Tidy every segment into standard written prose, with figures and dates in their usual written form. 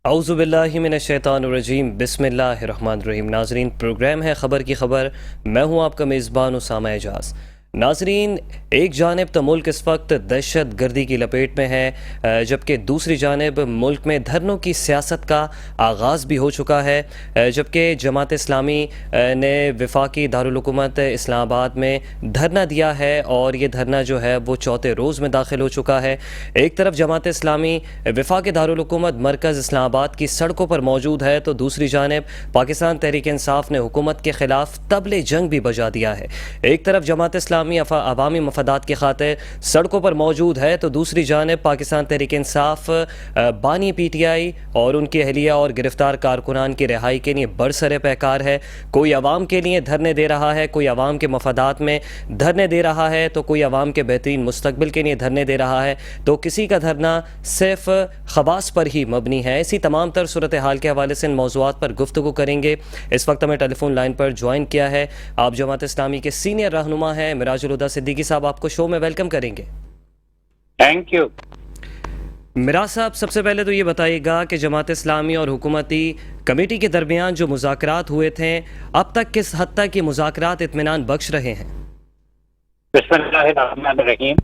اعوذ باللہ من الشیطان الرجیم، بسم اللہ الرحمن الرحیم۔ ناظرین، پروگرام ہے خبر کی خبر، میں ہوں آپ کا میزبان اسامہ اعجاز۔ ناظرین، ایک جانب تو ملک اس وقت دہشت گردی کی لپیٹ میں ہے، جبکہ دوسری جانب ملک میں دھرنوں کی سیاست کا آغاز بھی ہو چکا ہے، جبکہ جماعت اسلامی نے وفاقی دارالحکومت اسلام آباد میں دھرنا دیا ہے اور یہ دھرنا جو ہے وہ چوتھے روز میں داخل ہو چکا ہے۔ ایک طرف جماعت اسلامی وفاقی دارالحکومت مرکز اسلام آباد کی سڑکوں پر موجود ہے، تو دوسری جانب پاکستان تحریک انصاف نے حکومت کے خلاف طبل جنگ بھی بجا دیا ہے۔ ایک طرف جماعت اسلامی عوامی مفادات کی خاطر سڑکوں پر موجود ہے، تو دوسری جانب پاکستان تحریک انصاف بانی پی ٹی آئی اور ان کی اہلیہ اور گرفتار کارکنان کی رہائی کے لیے برسر پیکار ہے۔ کوئی عوام کے لیے دھرنے دے رہا ہے، کوئی عوام کے مفادات میں دھرنے دے رہا ہے، تو کوئی عوام کے بہترین مستقبل کے لیے دھرنے دے رہا ہے، تو کسی کا دھرنا صرف خواص پر ہی مبنی ہے۔ اسی تمام تر صورتحال کے حوالے سے ان موضوعات پر گفتگو کریں گے۔ اس وقت ہمیں ٹیلی فون لائن پر جوائن کیا ہے آپ جماعت اسلامی کے سینئر رہنما ہیں مراج الہدیٰ صدیقی صاحب، آپ کو شو میں ویلکم کریں گے۔ Thank you. مراج صاحب، سب سے پہلے تو یہ بتائیے گا کہ جماعت اسلامی اور حکومتی کمیٹی کے درمیان جو مذاکرات ہوئے تھے، اب تک کس حد تک یہ مذاکرات اطمینان بخش رہے ہیں؟ بسم اللہ الرحمن الرحیم۔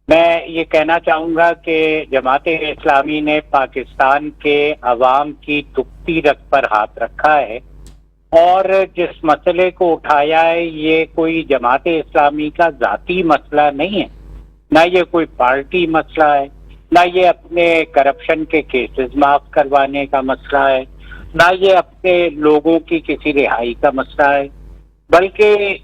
میں یہ کہنا چاہوں گا کہ جماعت اسلامی نے پاکستان کے عوام کی دکھتی رگ پر ہاتھ رکھا ہے، اور جس مسئلے کو اٹھایا ہے یہ کوئی جماعت اسلامی کا ذاتی مسئلہ نہیں ہے، نہ یہ کوئی پارٹی مسئلہ ہے، نہ یہ اپنے کرپشن کے کیسز معاف کروانے کا مسئلہ ہے، نہ یہ اپنے لوگوں کی کسی رہائی کا مسئلہ ہے، بلکہ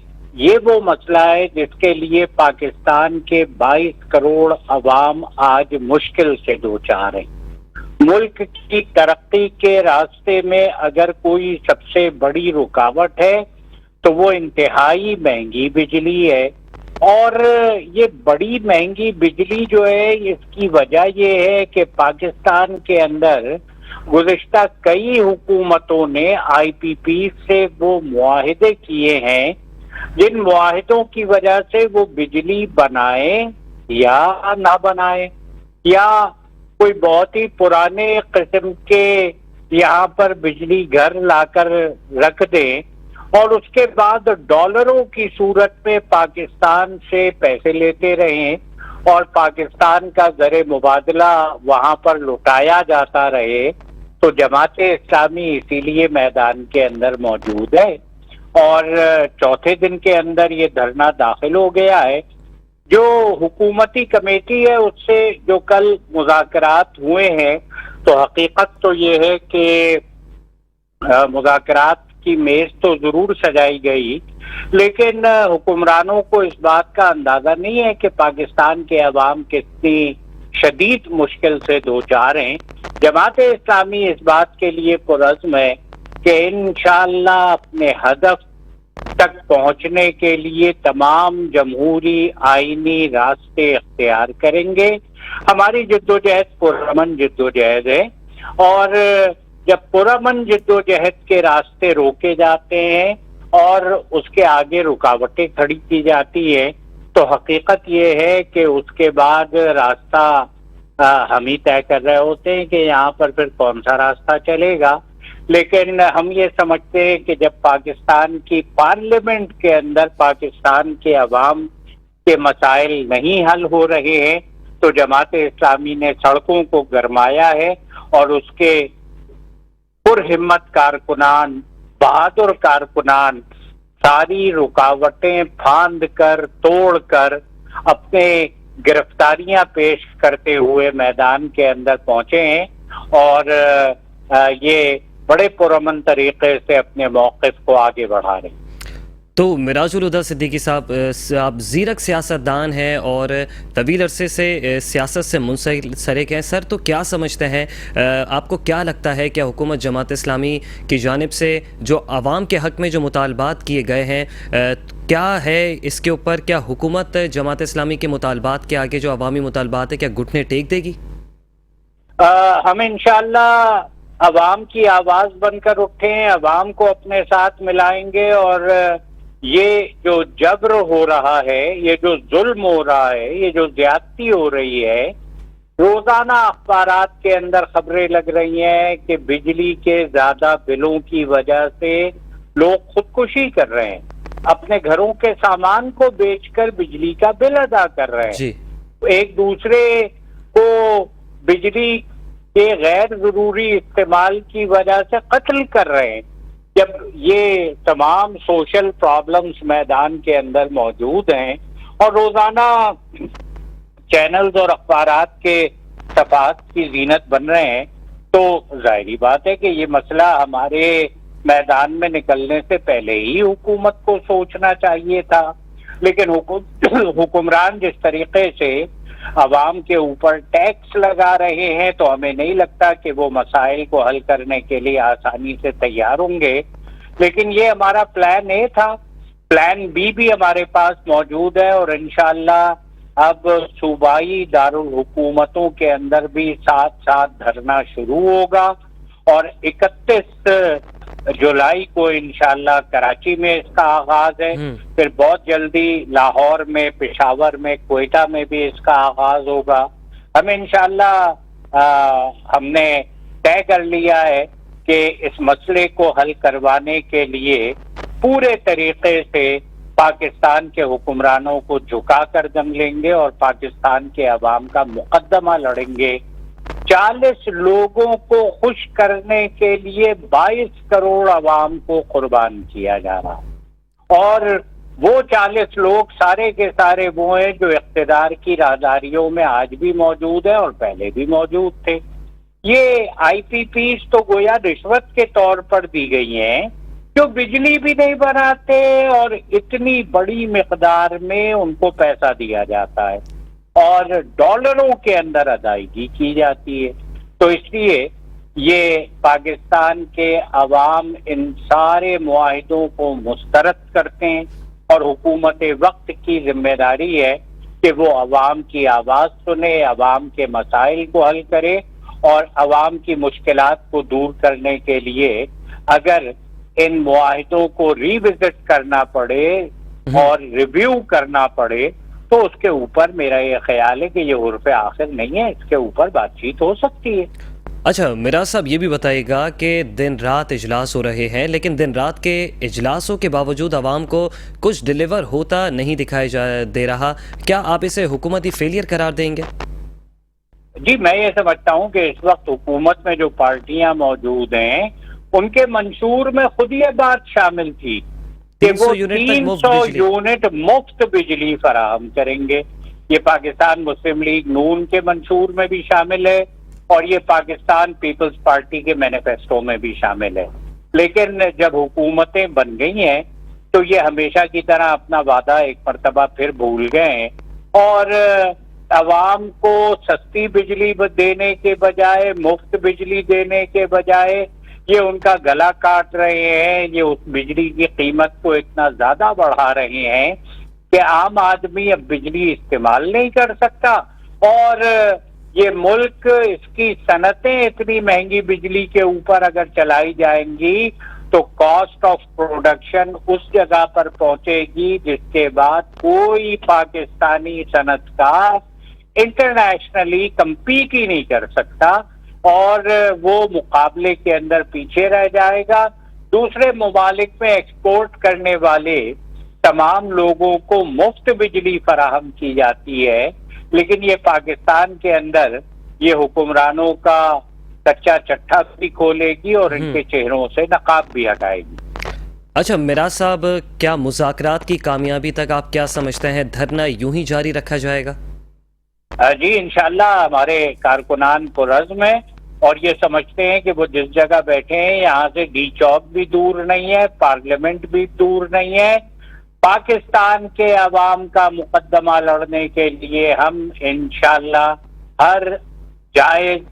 یہ وہ مسئلہ ہے جس کے لیے پاکستان کے 22 کروڑ عوام آج مشکل سے دوچار ہیں۔ ملک کی ترقی کے راستے میں اگر کوئی سب سے بڑی رکاوٹ ہے تو وہ انتہائی مہنگی بجلی ہے، اور یہ بڑی مہنگی بجلی جو ہے اس کی وجہ یہ ہے کہ پاکستان کے اندر گزشتہ کئی حکومتوں نے آئی پی پی سے وہ معاہدے کیے ہیں جن معاہدوں کی وجہ سے وہ بجلی بنائے یا نہ بنائے، یا کوئی بہت ہی پرانے قسم کے یہاں پر بجلی گھر لا کر رکھ دیں اور اس کے بعد ڈالروں کی صورت میں پاکستان سے پیسے لیتے رہیں اور پاکستان کا زر مبادلہ وہاں پر لٹایا جاتا رہے، تو جماعت اسلامی اسی لیے میدان کے اندر موجود ہے اور چوتھے دن کے اندر یہ دھرنا داخل ہو گیا ہے۔ جو حکومتی کمیٹی ہے اس سے جو کل مذاکرات ہوئے ہیں، تو حقیقت تو یہ ہے کہ مذاکرات کی میز تو ضرور سجائی گئی، لیکن حکمرانوں کو اس بات کا اندازہ نہیں ہے کہ پاکستان کے عوام کتنی شدید مشکل سے دوچار ہیں۔ جماعت اسلامی اس بات کے لیے پرعزم ہے کہ انشاءاللہ اپنے ہدف تک پہنچنے کے لیے تمام جمہوری آئینی راستے اختیار کریں گے۔ ہماری جدوجہد پرامن جدوجہد ہے، اور جب پرامن جدوجہد کے راستے روکے جاتے ہیں اور اس کے آگے رکاوٹیں کھڑی کی جاتی ہیں، تو حقیقت یہ ہے کہ اس کے بعد راستہ ہم ہی طے کر رہے ہوتے ہیں کہ یہاں پر پھر کون سا راستہ چلے گا۔ لیکن ہم یہ سمجھتے ہیں کہ جب پاکستان کی پارلیمنٹ کے اندر پاکستان کے عوام کے مسائل نہیں حل ہو رہے ہیں، تو جماعت اسلامی نے سڑکوں کو گرمایا ہے اور اس کے پرہمت کارکنان، بہادر کارکنان ساری رکاوٹیں پھاند کر توڑ کر اپنے گرفتاریاں پیش کرتے ہوئے میدان کے اندر پہنچے ہیں، اور یہ بڑے پرامن طریقے سے اپنے موقف کو آگے بڑھا رہے ہیں۔ تو مراج الہدیٰ صدیقی صاحب، آپ زیرک سیاستدان ہیں اور طویل عرصے سے سیاست سے منسلک ہیں، سر تو کیا سمجھتے ہیں، آپ کو کیا لگتا ہے کہ حکومت جماعت اسلامی کی جانب سے جو عوام کے حق میں جو مطالبات کیے گئے ہیں، کیا ہے اس کے اوپر، کیا حکومت جماعت اسلامی کے مطالبات کے آگے جو عوامی مطالبات ہے کیا گھٹنے ٹیک دے گی؟ ہم انشاءاللہ عوام کی آواز بن کر اٹھے ہیں، عوام کو اپنے ساتھ ملائیں گے، اور یہ جو جبر ہو رہا ہے، یہ جو ظلم ہو رہا ہے، یہ جو زیادتی ہو رہی ہے، روزانہ اخبارات کے اندر خبریں لگ رہی ہیں کہ بجلی کے زیادہ بلوں کی وجہ سے لوگ خودکشی کر رہے ہیں، اپنے گھروں کے سامان کو بیچ کر بجلی کا بل ادا کر رہے ہیں، جی ایک دوسرے کو بجلی کے غیر ضروری استعمال کی وجہ سے قتل کر رہے ہیں۔ جب یہ تمام سوشل پرابلمز میدان کے اندر موجود ہیں اور روزانہ چینلز اور اخبارات کے صفحات کی زینت بن رہے ہیں، تو ظاہری بات ہے کہ یہ مسئلہ ہمارے میدان میں نکلنے سے پہلے ہی حکومت کو سوچنا چاہیے تھا، لیکن حکمران جس طریقے سے عوام کے اوپر ٹیکس لگا رہے ہیں تو ہمیں نہیں لگتا کہ وہ مسائل کو حل کرنے کے لیے آسانی سے تیار ہوں گے۔ لیکن یہ ہمارا پلان اے تھا، پلان بی بھی ہمارے پاس موجود ہے، اور انشاءاللہ اب صوبائی دارالحکومتوں کے اندر بھی ساتھ ساتھ دھرنا شروع ہوگا، اور 31 جولائی کو انشاءاللہ کراچی میں اس کا آغاز ہے، پھر بہت جلدی لاہور میں، پشاور میں، کوئٹہ میں بھی اس کا آغاز ہوگا۔ ہم انشاءاللہ ہم نے طے کر لیا ہے کہ اس مسئلے کو حل کروانے کے لیے پورے طریقے سے پاکستان کے حکمرانوں کو جھکا کر جنگ لیں گے اور پاکستان کے عوام کا مقدمہ لڑیں گے۔ 40 لوگوں کو خوش کرنے کے لیے 22 کروڑ عوام کو قربان کیا جا رہا، اور وہ 40 لوگ سارے کے سارے وہ ہیں جو اقتدار کی راہداریوں میں آج بھی موجود ہیں اور پہلے بھی موجود تھے۔ یہ آئی پی پیز تو گویا رشوت کے طور پر دی گئی ہیں، جو بجلی بھی نہیں بناتے اور اتنی بڑی مقدار میں ان کو پیسہ دیا جاتا ہے اور ڈالروں کے اندر ادائیگی کی جاتی ہے۔ تو اس لیے یہ پاکستان کے عوام ان سارے معاہدوں کو مسترد کرتے ہیں، اور حکومت وقت کی ذمہ داری ہے کہ وہ عوام کی آواز سنے، عوام کے مسائل کو حل کرے، اور عوام کی مشکلات کو دور کرنے کے لیے اگر ان معاہدوں کو ری وزٹ کرنا پڑے اور ریویو کرنا پڑے تو اس کے اوپر میرا یہ خیال ہے کہ یہ عرف آخر نہیں ہے، اس کے اوپر بات چیت ہو سکتی ہے۔ اچھا میرا صاحب یہ بھی بتائیے گا کہ دن رات اجلاس ہو رہے ہیں، لیکن دن رات کے اجلاسوں کے باوجود عوام کو کچھ ڈیلیور ہوتا نہیں دکھائی دے رہا، کیا آپ اسے حکومتی فیلئر قرار دیں گے؟ جی میں یہ سمجھتا ہوں کہ اس وقت حکومت میں جو پارٹیاں موجود ہیں ان کے منشور میں خود یہ بات شامل تھی کہ وہ 300 یونٹ مفت بجلی فراہم کریں گے۔ یہ پاکستان مسلم لیگ نون کے منشور میں بھی شامل ہے اور یہ پاکستان پیپلز پارٹی کے مینیفیسٹو میں بھی شامل ہے، لیکن جب حکومتیں بن گئی ہیں تو یہ ہمیشہ کی طرح اپنا وعدہ ایک مرتبہ پھر بھول گئے ہیں، اور عوام کو سستی بجلی دینے کے بجائے، مفت بجلی دینے کے بجائے یہ ان کا گلا کاٹ رہے ہیں، یہ اس بجلی کی قیمت کو اتنا زیادہ بڑھا رہے ہیں کہ عام آدمی اب بجلی استعمال نہیں کر سکتا، اور یہ ملک، اس کی صنعتیں اتنی مہنگی بجلی کے اوپر اگر چلائی جائیں گی تو کاسٹ آف پروڈکشن اس جگہ پر پہنچے گی جس کے بعد کوئی پاکستانی صنعت کار انٹرنیشنلی کمپیٹ ہی نہیں کر سکتا، اور وہ مقابلے کے اندر پیچھے رہ جائے گا۔ دوسرے ممالک میں ایکسپورٹ کرنے والے تمام لوگوں کو مفت بجلی فراہم کی جاتی ہے، لیکن یہ پاکستان کے اندر یہ حکمرانوں کا کچا چٹھا بھی کھولے گی اور ان کے چہروں سے نقاب بھی ہٹائے گی۔ اچھا میرا صاحب، کیا مذاکرات کی کامیابی تک آپ کیا سمجھتے ہیں دھرنا یوں ہی جاری رکھا جائے گا؟ جی انشاءاللہ ہمارے کارکنان پرعزم ہیں اور یہ سمجھتے ہیں کہ وہ جس جگہ بیٹھے ہیں یہاں سے ڈی چوک بھی دور نہیں ہے، پارلیمنٹ بھی دور نہیں ہے۔ پاکستان کے عوام کا مقدمہ لڑنے کے لیے ہم انشاءاللہ ہر جائز،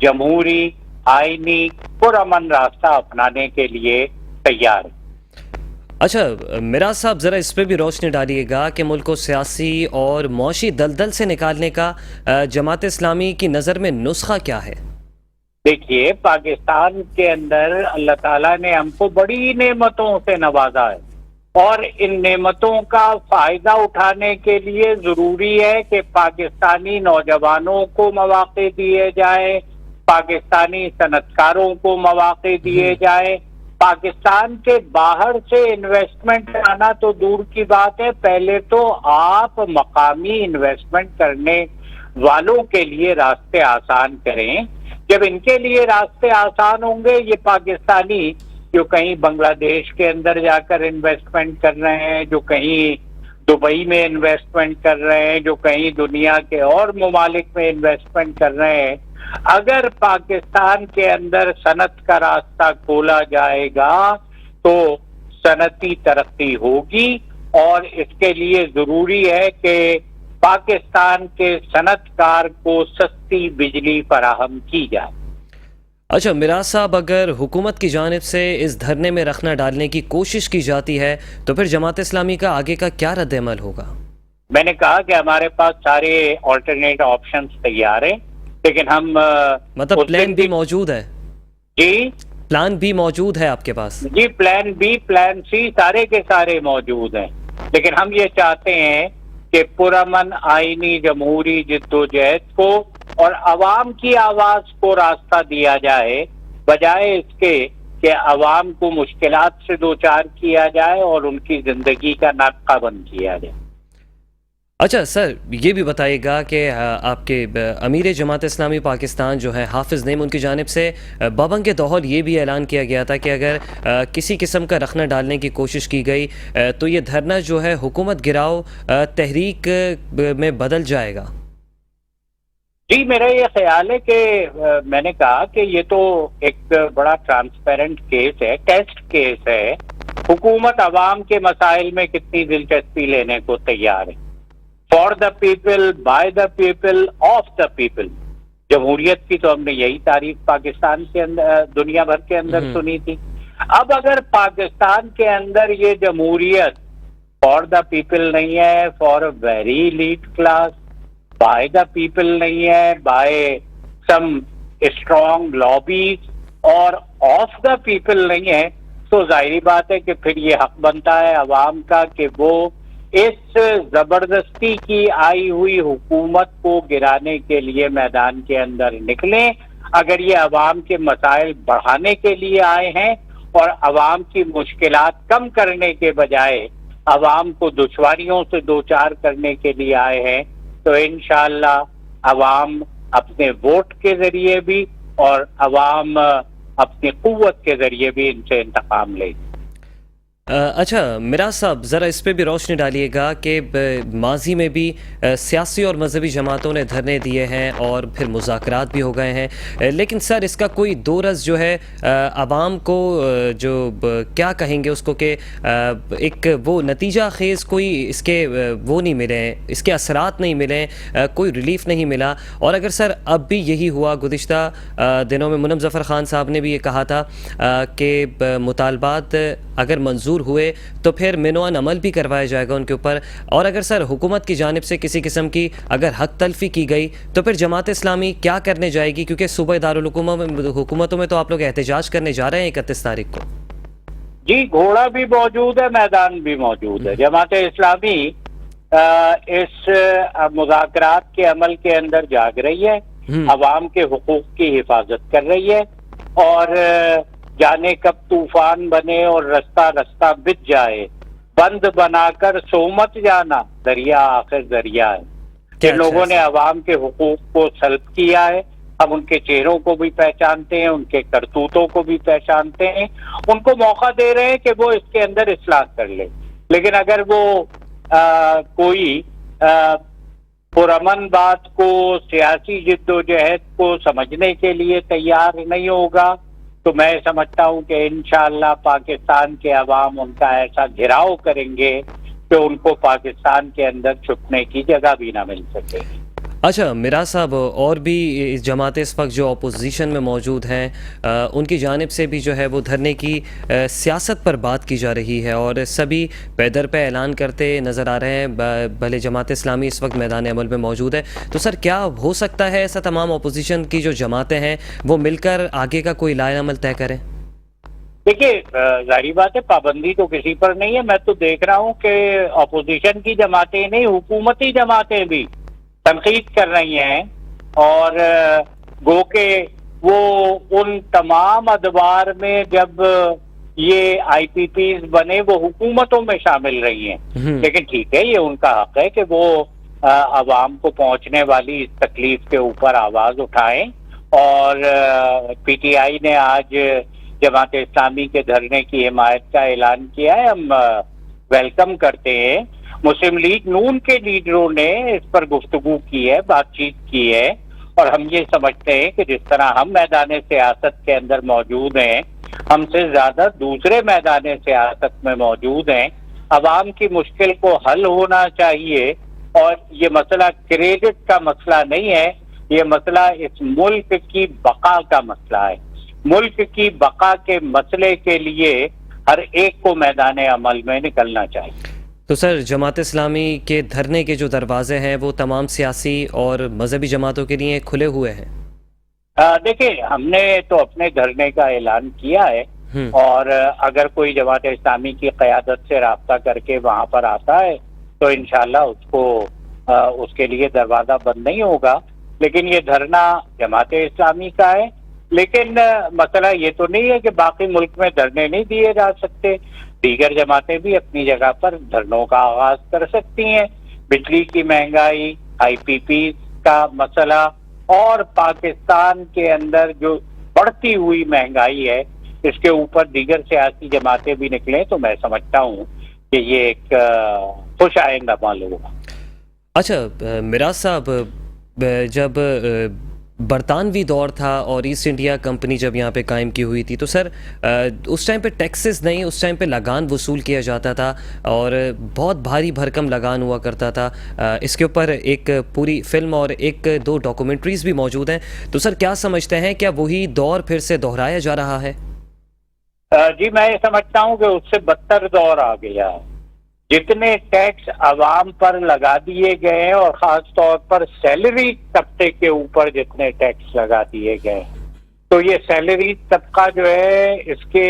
جمہوری، آئینی، پرامن راستہ اپنانے کے لیے تیار ہیں۔ اچھا میرا صاحب، ذرا اس پہ بھی روشنی ڈالیے گا کہ ملک کو سیاسی اور معاشی دلدل سے نکالنے کا جماعت اسلامی کی نظر میں نسخہ کیا ہے؟ دیکھیے، پاکستان کے اندر اللہ تعالیٰ نے ہم کو بڑی نعمتوں سے نوازا ہے اور ان نعمتوں کا فائدہ اٹھانے کے لیے ضروری ہے کہ پاکستانی نوجوانوں کو مواقع دیے جائیں، پاکستانی صنعت کاروں کو مواقع دیے جائیں. پاکستان کے باہر سے انویسٹمنٹ آنا تو دور کی بات ہے، پہلے تو آپ مقامی انویسٹمنٹ کرنے والوں کے لیے راستے آسان کریں. جب ان کے لیے راستے آسان ہوں گے، یہ پاکستانی جو کہیں بنگلہ دیش کے اندر جا کر انویسٹمنٹ کر رہے ہیں، جو کہیں دبئی میں انویسٹمنٹ کر رہے ہیں، جو کہیں دنیا کے اور ممالک میں انویسٹمنٹ کر رہے ہیں، اگر پاکستان کے اندر صنعت کا راستہ کھولا جائے گا تو صنعتی ترقی ہوگی. اور اس کے لیے ضروری ہے کہ پاکستان کے صنعت کار کو سستی بجلی فراہم کی جائے. اچھا میراث صاحب، اگر حکومت کی جانب سے اس دھرنے میں رخنہ ڈالنے کی کوشش کی جاتی ہے تو پھر جماعت اسلامی کا آگے کا کیا رد عمل ہوگا؟ میں نے کہا کہ ہمارے پاس سارے آلٹرنیٹ آپشنز تیار ہیں، لیکن ہم مطلب پلان بھی موجود ہے؟ جی پلان بھی موجود ہے آپ کے پاس؟ جی، پلان بی پلان سی سارے کے سارے موجود ہیں، لیکن ہم یہ چاہتے ہیں کہ پرامن آئینی جمہوری جدوجہد کو اور عوام کی آواز کو راستہ دیا جائے، بجائے اس کے کہ عوام کو مشکلات سے دوچار کیا جائے اور ان کی زندگی کا ناقہ بند کیا جائے. اچھا سر، یہ بھی بتائیے گا کہ آپ کے امیر جماعت اسلامی پاکستان جو ہے حافظ نعیم، ان کی جانب سے بابنگ دوحل یہ بھی اعلان کیا گیا تھا کہ اگر کسی قسم کا رخنہ ڈالنے کی کوشش کی گئی تو یہ دھرنا جو ہے حکومت گراؤ تحریک میں بدل جائے گا. جی، میرا یہ خیال ہے کہ میں نے کہا کہ یہ تو ایک بڑا ٹرانسپیرنٹ کیس ہے، ٹیسٹ کیس ہے. حکومت عوام کے مسائل میں کتنی دلچسپی لینے کو تیار ہے. For the people, by the people, of the people. جمہوریت کی تو ہم نے یہی تعریف پاکستان کے اندر، دنیا بھر کے اندر سنی تھی. اب اگر پاکستان کے اندر یہ جمہوریت فار دا پیپل نہیں ہے، for a very elite class, by the people نہیں ہے، بائی سم اسٹرانگ لابیز، اور آف دا پیپل نہیں ہے، تو ظاہری بات ہے کہ پھر یہ حق بنتا ہے عوام کا کہ وہ اس زبردستی کی آئی ہوئی حکومت کو گرانے کے لیے میدان کے اندر نکلیں. اگر یہ عوام کے مسائل بڑھانے کے لیے آئے ہیں اور عوام کی مشکلات کم کرنے کے بجائے عوام کو دشواریوں سے دوچار کرنے کے لیے آئے ہیں، تو انشاءاللہ عوام اپنے ووٹ کے ذریعے بھی اور عوام اپنی قوت کے ذریعے بھی ان سے انتقام لے. اچھا میراث صاحب، ذرا اس پہ بھی روشنی ڈالیے گا کہ ماضی میں بھی سیاسی اور مذہبی جماعتوں نے دھرنے دیے ہیں اور پھر مذاکرات بھی ہو گئے ہیں، لیکن سر اس کا کوئی دورز جو ہے عوام کو جو کیا کہیں گے اس کو کہ ایک وہ نتیجہ خیز کوئی اس کے وہ نہیں ملے ہیں، اس کے اثرات نہیں ملے ہیں، کوئی ریلیف نہیں ملا. اور اگر سر اب بھی یہی ہوا، گزشتہ دنوں میں منم ظفر خان صاحب نے بھی یہ کہا تھا کہ مطالبات اگر منظور ہوئے تو پھر مینوان عمل بھی کروایا جائے گا ان کے اوپر. اور اگر سر حکومت کی جانب سے کسی قسم کی اگر حق تلفی کی گئی تو پھر جماعت اسلامی کیا کرنے جائے گی؟ کیونکہ صوبہ دارالحکومتوں میں تو آپ لوگ احتجاج کرنے جا رہے ہیں 31 تاریخ کو. جی، گھوڑا بھی موجود ہے، میدان بھی موجود ہے. جماعت اسلامی اس مذاکرات کے عمل کے اندر جاگ رہی ہے، عوام کے حقوق کی حفاظت کر رہی ہے، اور جانے کب طوفان بنے اور رستہ رستہ بچ جائے، بند بنا کر سو مت جانا، دریا آخر دریا ہے. جن لوگوں نے عوام کے حقوق کو سلب کیا ہے، ہم ان کے چہروں کو بھی پہچانتے ہیں، ان کے کرتوتوں کو بھی پہچانتے ہیں، ان کو موقع دے رہے ہیں کہ وہ اس کے اندر اصلاح کر لیں. لیکن اگر وہ کوئی پرامن بات کو، سیاسی جدوجہد کو سمجھنے کے لیے تیار نہیں ہوگا، تو میں سمجھتا ہوں کہ انشاءاللہ پاکستان کے عوام ان کا ایسا گھراؤ کریں گے کہ ان کو پاکستان کے اندر چھپنے کی جگہ بھی نہ مل سکے. اچھا میراث صاحب، اور بھی جماعتیں اس وقت جو اپوزیشن میں موجود ہیں ان کی جانب سے بھی جو ہے وہ دھرنے کی سیاست پر بات کی جا رہی ہے اور سبھی پیدر پہ اعلان کرتے نظر آ رہے ہیں، بھلے جماعت اسلامی اس وقت میدان عمل میں موجود ہے. تو سر کیا ہو سکتا ہے ایسا تمام اپوزیشن کی جو جماعتیں ہیں وہ مل کر آگے کا کوئی لائحہ عمل طے کریں؟ دیکھیے ظاہری بات ہے پابندی تو کسی پر نہیں ہے. میں تو دیکھ رہا ہوں کہ اپوزیشن کی جماعتیں نہیں حکومتی جماعتیں بھی تنقید کر رہی ہیں اور گو کہ وہ ان تمام ادوار میں جب یہ آئی پی پیز بنے وہ حکومتوں میں شامل رہی ہیں. لیکن ٹھیک ہے یہ ان کا حق ہے کہ وہ عوام کو پہنچنے والی اس تکلیف کے اوپر آواز اٹھائیں. اور پی ٹی آئی نے آج جماعت اسلامی کے دھرنے کی حمایت کا اعلان کیا ہے. ہم ویلکم کرتے ہیں. مسلم لیگ نون کے لیڈروں نے اس پر گفتگو کی ہے, بات چیت کی ہے, اور ہم یہ سمجھتے ہیں کہ جس طرح ہم میدان سیاست کے اندر موجود ہیں ہم سے زیادہ دوسرے میدان سیاست میں موجود ہیں. عوام کی مشکل کو حل ہونا چاہیے اور یہ مسئلہ کریڈٹ کا مسئلہ نہیں ہے, یہ مسئلہ اس ملک کی بقا کا مسئلہ ہے. ملک کی بقا کے مسئلے کے لیے ہر ایک کو میدان عمل میں نکلنا چاہیے. تو سر جماعت اسلامی کے دھرنے کے جو دروازے ہیں وہ تمام سیاسی اور مذہبی جماعتوں کے لیے کھلے ہوئے ہیں؟ دیکھیں ہم نے تو اپنے دھرنے کا اعلان کیا ہے اور اگر کوئی جماعت اسلامی کی قیادت سے رابطہ کر کے وہاں پر آتا ہے تو انشاءاللہ اس کو اس کے لیے دروازہ بند نہیں ہوگا. لیکن یہ دھرنا جماعت اسلامی کا ہے. لیکن مسئلہ یہ تو نہیں ہے کہ باقی ملک میں دھرنے نہیں دیے جا سکتے. دیگر جماعتیں بھی اپنی جگہ پر دھرنوں کا آغاز کر سکتی ہیں. بجلی کی مہنگائی, آئی پی پی کا مسئلہ اور پاکستان کے اندر جو بڑھتی ہوئی مہنگائی ہے اس کے اوپر دیگر سیاسی جماعتیں بھی نکلیں تو میں سمجھتا ہوں کہ یہ ایک خوش آئندہ عمل ہوگا. اچھا میراث صاحب, جب برطانوی دور تھا اور ایسٹ انڈیا کمپنی جب یہاں پہ قائم کی ہوئی تھی تو سر اس ٹائم پہ ٹیکسز نہیں, اس ٹائم پہ لگان وصول کیا جاتا تھا اور بہت بھاری بھرکم لگان ہوا کرتا تھا. اس کے اوپر ایک پوری فلم اور ایک دو ڈاکومنٹریز بھی موجود ہیں. تو سر کیا سمجھتے ہیں, کیا وہی دور پھر سے دہرایا جا رہا ہے؟ جی میں یہ سمجھتا ہوں کہ اس سے بدتر دور آ گیا ہے. جتنے ٹیکس عوام پر لگا دیے گئے ہیں اور خاص طور پر سیلری طبقے کے اوپر جتنے ٹیکس لگا دیے گئے تو یہ سیلری طبقہ جو ہے اس کے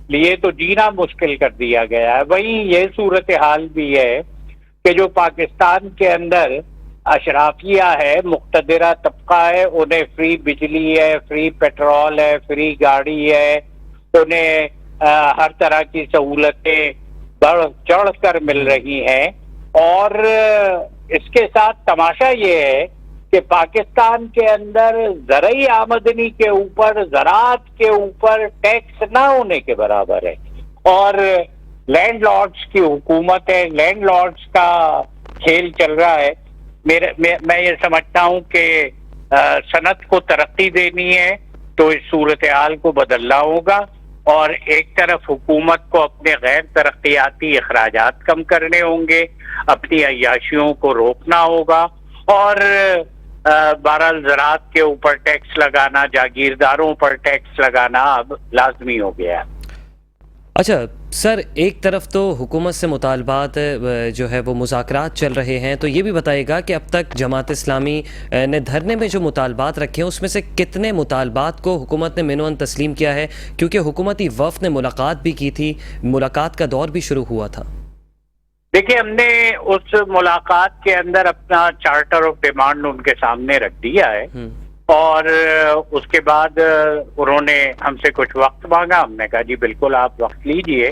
لیے تو جینا مشکل کر دیا گیا ہے. وہیں یہ صورتحال بھی ہے کہ جو پاکستان کے اندر اشرافیہ ہے, مقتدرہ طبقہ ہے, انہیں فری بجلی ہے, فری پیٹرول ہے, فری گاڑی ہے, انہیں ہر طرح کی سہولتیں بڑھ چڑھ کر مل رہی ہیں. اور اس کے ساتھ تماشا یہ ہے کہ پاکستان کے اندر زرعی آمدنی کے اوپر, زراعت کے اوپر ٹیکس نہ ہونے کے برابر ہے اور لینڈ لارڈز کی حکومت ہے, لینڈ لارڈز کا کھیل چل رہا ہے. میں یہ سمجھتا ہوں کہ صنعت کو ترقی دینی ہے تو اس صورتحال کو بدلنا ہوگا اور ایک طرف حکومت کو اپنے غیر ترقیاتی اخراجات کم کرنے ہوں گے, اپنی عیاشیوں کو روکنا ہوگا اور بہرحال زراعت کے اوپر ٹیکس لگانا, جاگیرداروں پر ٹیکس لگانا اب لازمی ہو گیا ہے. اچھا سر, ایک طرف تو حکومت سے مطالبات جو ہے وہ مذاکرات چل رہے ہیں, تو یہ بھی بتائے گا کہ اب تک جماعت اسلامی نے دھرنے میں جو مطالبات رکھے ہیں اس میں سے کتنے مطالبات کو حکومت نے منوعاً تسلیم کیا ہے, کیونکہ حکومتی وفد نے ملاقات بھی کی تھی, ملاقات کا دور بھی شروع ہوا تھا. دیکھیے ہم نے اس ملاقات کے اندر اپنا چارٹر آف ڈیمانڈ ان کے سامنے رکھ دیا ہے اور اس کے بعد انہوں نے ہم سے کچھ وقت مانگا. ہم نے کہا جی بالکل آپ وقت لیجئے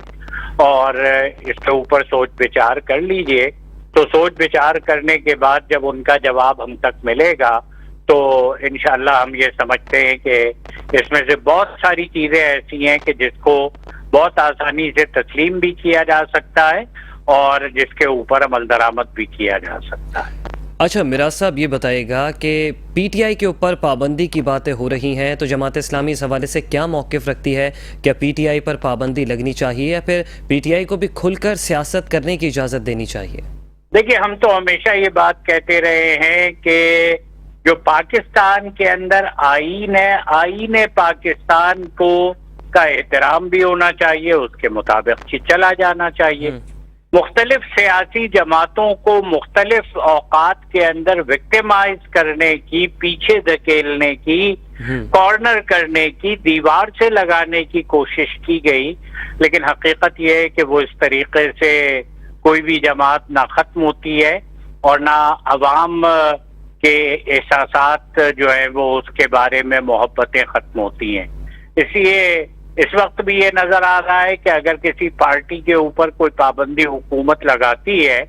اور اس کے اوپر سوچ بچار کر لیجئے. تو سوچ بچار کرنے کے بعد جب ان کا جواب ہم تک ملے گا تو انشاءاللہ ہم یہ سمجھتے ہیں کہ اس میں سے بہت ساری چیزیں ایسی ہیں کہ جس کو بہت آسانی سے تسلیم بھی کیا جا سکتا ہے اور جس کے اوپر عمل درآمد بھی کیا جا سکتا ہے. اچھا میراث صاحب یہ بتائے گا کہ پی ٹی آئی کے اوپر پابندی کی باتیں ہو رہی ہیں, تو جماعت اسلامی اس حوالے سے کیا موقف رکھتی ہے؟ کیا پی ٹی آئی پر پابندی لگنی چاہیے یا پھر پی ٹی آئی کو بھی کھل کر سیاست کرنے کی اجازت دینی چاہیے؟ دیکھیے ہم تو ہمیشہ یہ بات کہتے رہے ہیں کہ جو پاکستان کے اندر آئین ہے, آئین پاکستان کو کا احترام بھی ہونا چاہیے, اس کے مطابق چلا جانا چاہیے. مختلف سیاسی جماعتوں کو مختلف اوقات کے اندر وکٹمائز کرنے کی، پیچھے دھکیلنے کی، کارنر کرنے کی، دیوار سے لگانے کی کوشش کی گئی، لیکن حقیقت یہ ہے کہ وہ اس طریقے سے کوئی بھی جماعت نہ ختم ہوتی ہے اور نہ عوام کے احساسات جو ہے وہ اس کے بارے میں محبتیں ختم ہوتی ہیں۔ اس لیے اس وقت بھی یہ نظر آ رہا ہے کہ اگر کسی پارٹی کے اوپر کوئی پابندی حکومت لگاتی ہے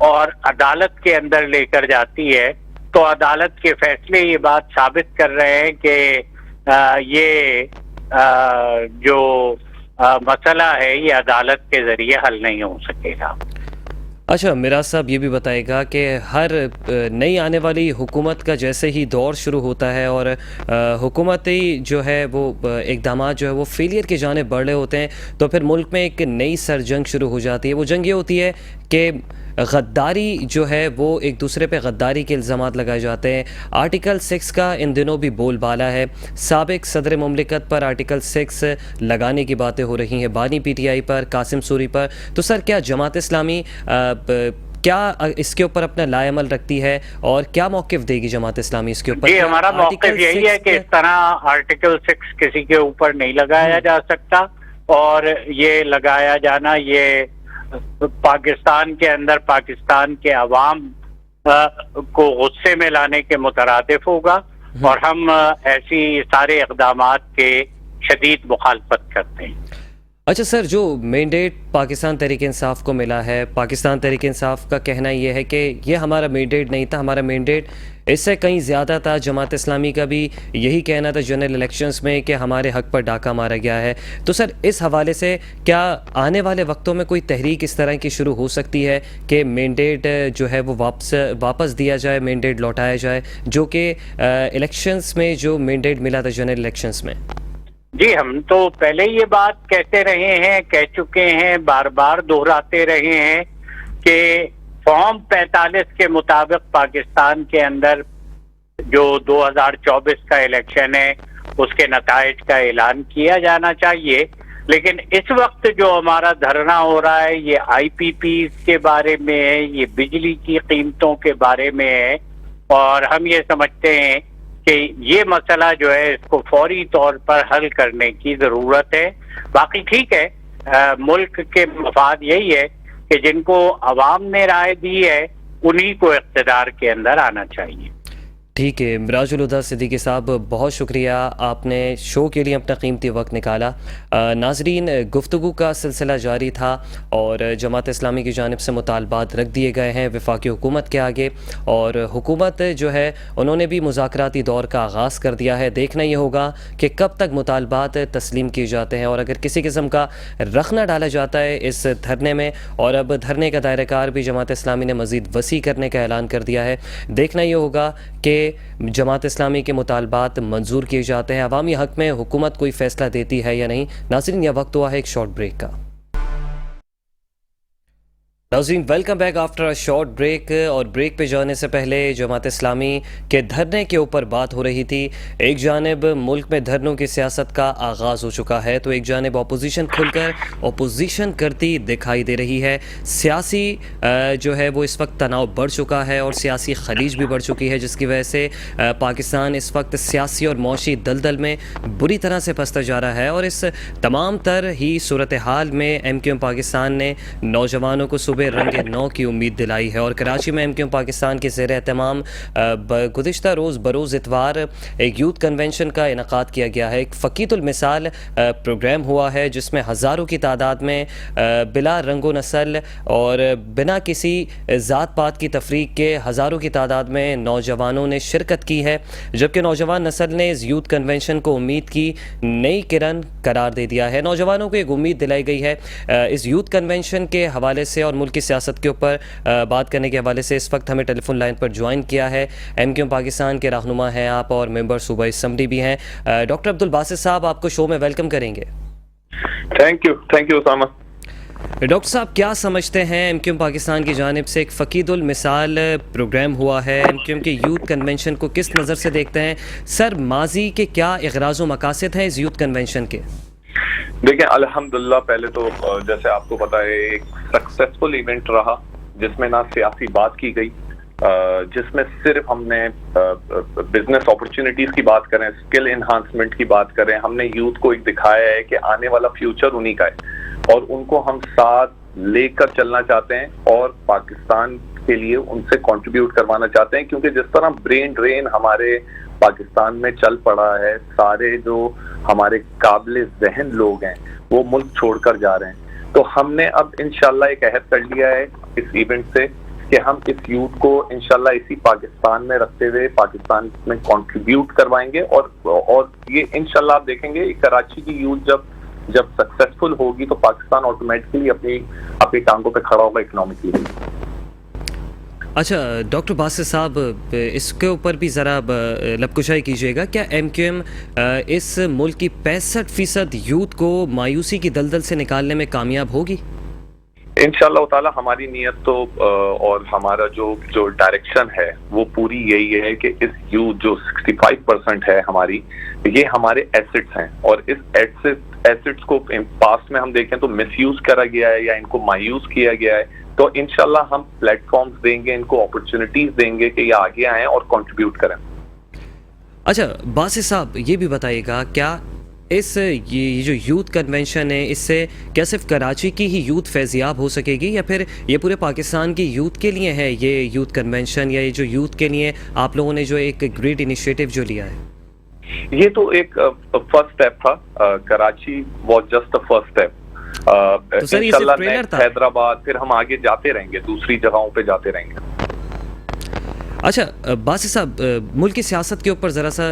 اور عدالت کے اندر لے کر جاتی ہے تو عدالت کے فیصلے یہ بات ثابت کر رہے ہیں کہ یہ جو مسئلہ ہے یہ عدالت کے ذریعے حل نہیں ہو سکے گا۔ اچھا، میراز صاحب یہ بھی بتائے گا کہ ہر نئی آنے والی حکومت کا جیسے ہی دور شروع ہوتا ہے اور حکومتی جو ہے وہ اقدامات جو ہے وہ فیلئر کی جانب بڑھ رہے ہوتے ہیں تو پھر ملک میں ایک نئی سر جنگ شروع ہو جاتی ہے۔ وہ جنگ یہ ہوتی ہے کہ غداری جو ہے وہ ایک دوسرے پہ غداری کے الزامات لگائے جاتے ہیں۔ آرٹیکل 6 کا ان دنوں بھی بول بالا ہے، سابق صدر مملکت پر آرٹیکل 6 لگانے کی باتیں ہو رہی ہیں، بانی پی ٹی آئی پر، قاسم سوری پر۔ تو سر کیا جماعت اسلامی کیا اس کے اوپر اپنا لائے عمل رکھتی ہے اور کیا موقف دے گی جماعت اسلامی اس کے اوپر؟ جی، ہمارا موقف یہی ہے کہ اس طرح آرٹیکل 6 کسی کے اوپر نہیں لگایا جا سکتا، اور یہ لگایا جانا یہ پاکستان کے اندر پاکستان کے عوام کو غصے میں لانے کے مترادف ہوگا، اور ہم ایسی سارے اقدامات کے شدید مخالفت کرتے ہیں۔ اچھا سر، جو مینڈیٹ پاکستان تحریک انصاف کو ملا ہے، پاکستان تحریک انصاف کا کہنا یہ ہے کہ یہ ہمارا مینڈیٹ نہیں تھا، ہمارا مینڈیٹ اس سے کہیں زیادہ تھا۔ جماعت اسلامی کا بھی یہی کہنا تھا جنرل الیکشنز میں کہ ہمارے حق پر ڈاکہ مارا گیا ہے۔ تو سر اس حوالے سے کیا آنے والے وقتوں میں کوئی تحریک اس طرح کی شروع ہو سکتی ہے کہ مینڈیٹ جو ہے وہ واپس دیا جائے، مینڈیٹ لوٹایا جائے، جو کہ الیکشنز میں جو مینڈیٹ ملا تھا جنرل الیکشنز میں؟ جی، ہم تو پہلے یہ بات کہتے رہے ہیں، کہہ چکے ہیں، بار بار دہراتے رہے ہیں کہ فارم 45 کے مطابق پاکستان کے اندر جو 2024 کا الیکشن ہے اس کے نتائج کا اعلان کیا جانا چاہیے، لیکن اس وقت جو ہمارا دھرنا ہو رہا ہے یہ آئی پی پیز کے بارے میں ہے، یہ بجلی کی قیمتوں کے بارے میں ہے، اور ہم یہ سمجھتے ہیں کہ یہ مسئلہ جو ہے اس کو فوری طور پر حل کرنے کی ضرورت ہے۔ باقی ٹھیک ہے، ملک کے مفاد یہی ہے کہ جن کو عوام نے رائے دی ہے انہی کو اقتدار کے اندر آنا چاہیے۔ ٹھیک ہے، مراج الہدیٰ صدیقی صاحب، بہت شکریہ، آپ نے شو کے لیے اپنا قیمتی وقت نکالا۔ ناظرین، گفتگو کا سلسلہ جاری تھا اور جماعت اسلامی کی جانب سے مطالبات رکھ دیے گئے ہیں وفاقی حکومت کے آگے، اور حکومت جو ہے انہوں نے بھی مذاکراتی دور کا آغاز کر دیا ہے۔ دیکھنا یہ ہوگا کہ کب تک مطالبات تسلیم کیے جاتے ہیں، اور اگر کسی قسم کا رخ نہ ڈالا جاتا ہے اس دھرنے میں، اور اب دھرنے کا دائرہ کار بھی جماعت اسلامی نے مزید وسیع کرنے کا اعلان کر دیا ہے، دیکھنا یہ ہوگا کہ جماعت اسلامی کے مطالبات منظور کیے جاتے ہیں، عوامی حق میں حکومت کوئی فیصلہ دیتی ہے یا نہیں۔ ناظرین، یہ وقت ہوا ہے ایک شارٹ بریک کا۔ ناظرین، welcome back after a short break, اور بریک پہ جانے سے پہلے جماعت اسلامی کے دھرنے کے اوپر بات ہو رہی تھی۔ ایک جانب ملک میں دھرنوں کی سیاست کا آغاز ہو چکا ہے تو ایک جانب اپوزیشن کھل کر اپوزیشن کرتی دکھائی دے رہی ہے۔ سیاسی جو ہے وہ اس وقت تناؤ بڑھ چکا ہے اور سیاسی خلیج بھی بڑھ چکی ہے، جس کی وجہ سے پاکستان اس وقت سیاسی اور معاشی دلدل میں بری طرح سے پھنستا جا رہا ہے، اور اس تمام تر ہی صورتحال میں ایم کیو ایم پاکستان نے نوجوانوں کو صبح رنگ نو کی امید دلائی ہے، اور کراچی میں ایم کیو ایم پاکستان کے زیر اہتمام گزشتہ روز بروز اتوار ایک یوتھ کنونشن کا انعقاد کیا گیا ہے۔ ایک فقیت المثال پروگرام ہوا ہے جس میں ہزاروں کی تعداد میں بلا رنگ و نسل اور بنا کسی ذات پات کی تفریق کے ہزاروں کی تعداد میں نوجوانوں نے شرکت کی ہے، جبکہ نوجوان نسل نے اس یوتھ کنونشن کو امید کی نئی کرن قرار دے دیا ہے۔ نوجوانوں کو ایک امید دلائی گئی ہے۔ اس یوتھ کنونشن کے حوالے سے اور ملک کی سیاست کے اوپر بات کرنے کے حوالے سے اس وقت ہمیں ٹیلی فون لائن پر جوائن کیا ہے ایم کیو ایم پاکستان کے رہنما ہیں آپ اور ممبر صوبائی اسمبلی بھی ہیں، ڈاکٹر عبدالباسط صاحب، آپ کو شو میں ویلکم کریں گے۔ Thank you Usama. ڈاکٹر صاحب، کیا سمجھتے ہیں ایم کیو ایم پاکستان کی جانب سے ایک فقید المثال پروگرام ہوا ہے، ایم کیو ایم کے یوتھ کنونشن کو کس نظر سے دیکھتے ہیں؟ سر، ماضی کے کیا اغراض و مقاصد ہیں اس یوتھ کنونشن کے؟ دیکھیں الحمدللہ پہلے تو جیسے آپ کو پتا ہے ایک سکسیسفل ایونٹ رہا جس میں نہ سیاسی بات کی گئی، جس میں صرف ہم نے بزنس اپرچونٹیز کی بات کریں، اسکل انہانسمنٹ کی بات کریں، ہم نے یوتھ کو ایک دکھایا ہے کہ آنے والا فیوچر انہی کا ہے اور ان کو ہم ساتھ لے کر چلنا چاہتے ہیں اور پاکستان کے لیے ان سے کنٹریبیوٹ کروانا چاہتے ہیں، کیونکہ جس طرح برین ڈرین ہمارے پاکستان میں چل پڑا ہے، سارے جو ہمارے قابل ذہن لوگ ہیں وہ ملک چھوڑ کر جا رہے ہیں، تو ہم نے اب انشاءاللہ ایک عہد کر لیا ہے اس ایونٹ سے کہ ہم اس یوتھ کو انشاءاللہ اسی پاکستان میں رکھتے ہوئے پاکستان میں کنٹریبیوٹ کروائیں گے اور یہ انشاءاللہ آپ دیکھیں گے کراچی کی یوتھ جب سکسیسفل ہوگی تو پاکستان آٹومیٹکلی اپنی ٹانگوں پہ کھڑا ہوگا اکنامکلی۔ اچھا ڈاکٹر باسط صاحب، اس کے اوپر بھی ذرا لب کشائی کیجیے گا، کیا ایم کیو ایم اس ملک کی 65% یوتھ کو مایوسی کی دلدل سے نکالنے میں کامیاب ہوگی؟ انشاءاللہ تعالی ہماری نیت تو اور ہمارا جو ڈائریکشن ہے وہ پوری یہی ہے کہ اس یوتھ جو 65% ہے ہماری، یہ ہمارے ایسٹس ہیں اور اس ایسٹس کو پاسٹ میں ہم دیکھیں تو مس یوز کرا گیا ہے یا ان کو مایوس کیا گیا ہے، تو انشاءاللہ ہم پلیٹ فارمز دیں گے، ان کو اپرچونٹیز دیں گے کہ یہ آگے آئیں اور کنٹریبیوٹ کریں۔ اچھا باسط صاحب یہ بھی بتائیے گا، کیا یہ جو یوتھ کنونشن ہے اس سے کیا صرف کراچی کی ہی یوتھ فیضیاب ہو سکے گی یا پھر یہ پورے پاکستان کی یوتھ کے لیے ہے یہ یوتھ کنونشن، یا یہ جو یوتھ کے لیے آپ لوگوں نے جو ایک گریٹ انیشیٹو جو لیا ہے؟ یہ تو ایک فرسٹ اسٹیپ تھا، Karachi was just the first step, انشاءاللہ نیکسٹ حیدرآباد، پھر ہم آگے جاتے رہیں گے، دوسری جگہوں پہ جاتے رہیں گے۔ اچھا باسط صاحب، ملک کی سیاست کے اوپر ذرا سا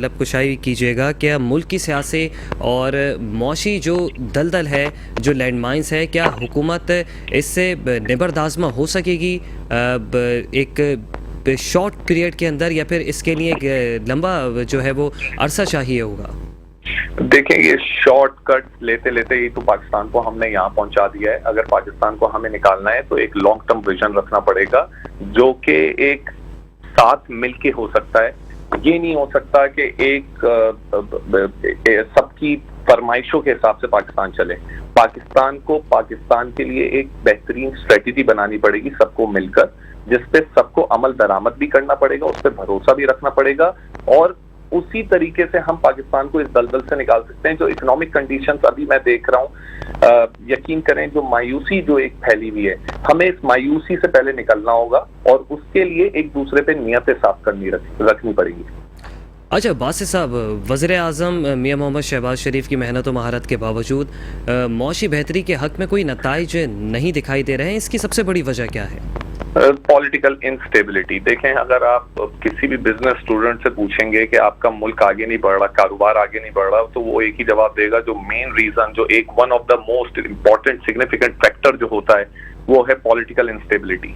لب کشائی کیجیے گا، کیا ملک کی سیاسی اور معاشی جو دلدل ہے، جو لینڈ مائنس ہے، کیا حکومت اس سے نبردآزمہ ہو سکے گی ایک شارٹ پیریڈ کے اندر، یا پھر اس کے لیے ایک لمبا جو ہے وہ عرصہ چاہیے ہوگا؟ دیکھیں یہ شارٹ کٹ لیتے لیتے ہی تو پاکستان کو ہم نے یہاں پہنچا دیا ہے، اگر پاکستان کو ہمیں نکالنا ہے تو ایک لانگ ٹرم ویژن رکھنا پڑے گا جو کہ ایک ساتھ مل کے ہو سکتا ہے، یہ نہیں ہو سکتا کہ ایک سب کی فرمائشوں کے حساب سے پاکستان چلے، پاکستان کو پاکستان کے لیے ایک بہترین اسٹریٹجی بنانی پڑے گی سب کو مل کر، جس پہ سب کو عمل درآمد بھی کرنا پڑے گا، اس پہ بھروسہ بھی رکھنا پڑے گا، اور اسی طریقے سے ہم پاکستان کو اس دلدل سے نکال سکتے ہیں۔ جو اکنامک کنڈیشنز ابھی میں دیکھ رہا ہوں، یقین کریں جو مایوسی جو ایک پھیلی ہوئی ہے، ہمیں اس مایوسی سے پہلے نکلنا ہوگا اور اس کے لیے ایک دوسرے پہ نیتیں صاف رکھنی پڑے گی۔ اچھا باسط صاحب، وزیر اعظم میاں محمد شہباز شریف کی محنت و مہارت کے باوجود معاشی بہتری کے حق میں کوئی نتائج نہیں دکھائی دے رہے ہیں، اس کی سب سے بڑی وجہ کیا ہے؟ Political instability. دیکھیں اگر آپ کسی بھی بزنس اسٹوڈنٹ سے پوچھیں گے کہ آپ کا ملک آگے نہیں بڑھ رہا، کاروبار آگے نہیں بڑھ رہا، تو وہ ایک ہی جواب دے گا، جو مین ریزن، جو ایک one of the most important significant factor جو ہوتا ہے وہ ہے پولیٹیکل انسٹیبلٹی۔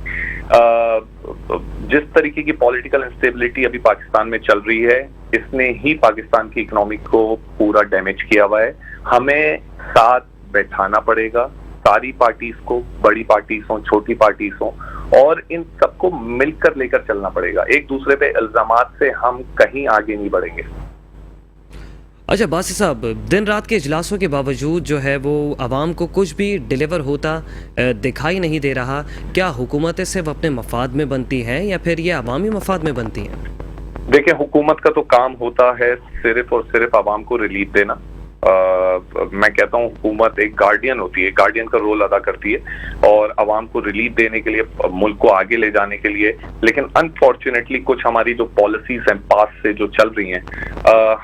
جس طریقے کی پولیٹیکل انسٹیبلٹی ابھی پاکستان میں چل رہی ہے، اس نے ہی پاکستان کی اکنامی کو پورا ڈیمیج کیا ہوا ہے۔ ہمیں ساتھ بیٹھانا پڑے گا ساری پارٹیز کو، بڑی پارٹیز ہوں، چھوٹی پارٹیز ہوں، اور ان سب کو مل کر لے کر چلنا پڑے گا۔ ایک دوسرے پہ الزامات سے ہم کہیں آگے نہیں بڑھیں گے۔ اچھا باسط صاحب، دن رات کے اجلاسوں کے باوجود جو ہے وہ عوام کو کچھ بھی ڈیلیور ہوتا دکھائی نہیں دے رہا، کیا حکومتیں صرف اپنے مفاد میں بنتی ہیں یا پھر یہ عوامی مفاد میں بنتی ہیں؟ دیکھیں حکومت کا تو کام ہوتا ہے صرف اور صرف عوام کو ریلیف دینا۔ میں کہتا ہوں حکومت ایک گارڈین ہوتی ہے، گارڈین کا رول ادا کرتی ہے اور عوام کو ریلیف دینے کے لیے، ملک کو آگے لے جانے کے لیے، لیکن انفارچونیٹلی کچھ ہماری جو پالیسیز ہیں پاس سے جو چل رہی ہیں،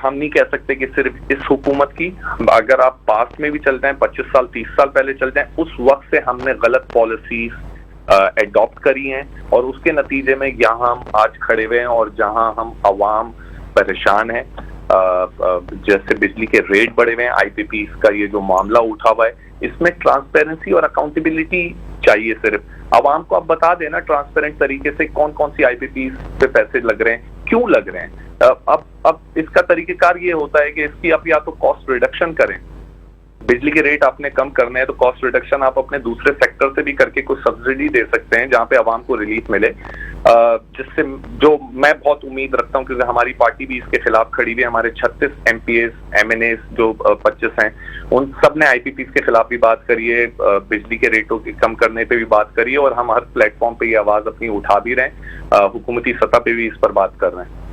ہم نہیں کہہ سکتے کہ صرف اس حکومت کی، اگر آپ پاس میں بھی چل جائیں، 25 سال 30 سال پہلے چل جائیں، اس وقت سے ہم نے غلط پالیسیز ایڈاپٹ کری ہیں اور اس کے نتیجے میں یہاں ہم آج کھڑے ہوئے ہیں، اور جہاں ہم عوام پریشان ہیں، جیسے بجلی کے ریٹ بڑھے ہوئے ہیں، آئی پی پیز کا یہ جو معاملہ اٹھا ہوا ہے، اس میں ٹرانسپیرنسی اور اکاؤنٹیبلٹی چاہیے۔ صرف عوام کو آپ بتا دینا ٹرانسپیرنٹ طریقے سے کون کون سی آئی پی پیز پہ پیسے لگ رہے ہیں، کیوں لگ رہے ہیں۔ اب اس کا طریقہ کار یہ ہوتا ہے کہ اس کی آپ یا تو کاسٹ ریڈکشن کریں، بجلی کے ریٹ آپ نے کم کرنے ہیں تو کاسٹ ریڈکشن آپ اپنے دوسرے سیکٹر سے بھی کر کے کچھ سبسڈی دے سکتے ہیں جہاں پہ عوام کو ریلیف ملے۔ جس سے جو میں بہت امید رکھتا ہوں، کیونکہ ہماری پارٹی بھی اس کے خلاف کھڑی ہوئی ہے. ہمارے 36 MPs MNAs جو 25 ہیں ان سب نے IPPs کے خلاف بھی بات کری ہے، بجلی کے ریٹوں کی کم کرنے پہ بھی بات کری ہے، اور ہم ہر پلیٹ فارم پہ یہ آواز اپنی اٹھا بھی رہے ہیں، حکومتی سطح پہ بھی اس پر بات کر رہے ہیں.